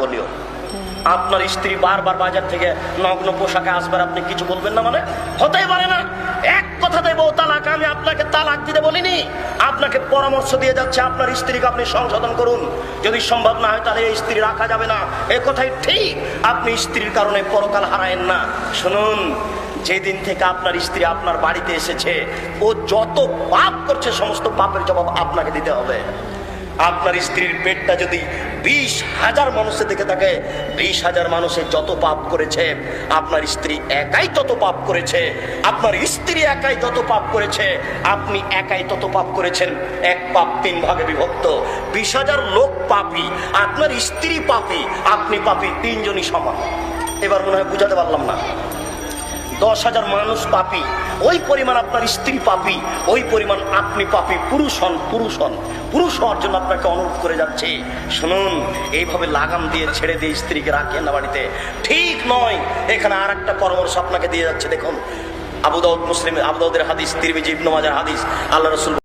বলিও আপনার স্ত্রী বারবার বাজার থেকে নগ্ন পোশাকে আসবার আপনি কিছু বলবেন না? মানে হতেই পারে না। এক কথাতে বউ তালাক। আমি আপনাকে তালাক দিতে বলিনি, আপনাকে পরামর্শ দিয়ে যাচ্ছে আপনার স্ত্রীকে আপনি সংশোধন করুন। যদি সম্ভব না হয় তাহলে এই স্ত্রী রাখা যাবে না, এ কথাই ঠিক। আপনি স্ত্রীর কারণে পরকাল হারায়েন না। শুনুন, যেদিন থেকে আপনার স্ত্রী আপনার বাড়িতে এসেছে, ও যত পাপ করছে সমস্ত পাপের জবাব আপনাকে দিতে হবে। আপনার স্ত্রীর পেটটা যদি 20,000 মানুষের দিকে থাকে, 20,000 মানুষে যত পাপ করেছে আপনার স্ত্রী একাই তত পাপ করেছে। আপনার স্ত্রী একাই যত পাপ করেছে, আপনি একাই তত পাপ করেছেন। এক পাপ 3 ভাগে বিভক্ত। 20,000 লোক পাপী, আপনার স্ত্রী পাপী, আপনি পাপী, 3 জনই সমান। এবার মনে হয় বুঝাতে পারলাম না। 10,000 মানুষ পাপী, ওই পরিমাণ আপনার স্ত্রী পাপী, ওই পরিমাণ আপনি পাপী। পুরুষ হন, পুরুষ হন। পুরুষ হওয়ার জন্য আপনাকে অনুরোধ করে যাচ্ছে। শুনুন, এইভাবে লাগাম দিয়ে ছেড়ে দিয়ে স্ত্রীকে রাখেন না বাড়িতে, ঠিক নয়। এখানে আর একটা পরামর্শ আপনাকে দিয়ে যাচ্ছে। দেখুন, আবু দাউদ, মুসলিম, আবু দাউদের হাদিস, তিরমিজি, ইবনে মাজার হাদিস, আল্লাহ রাসূল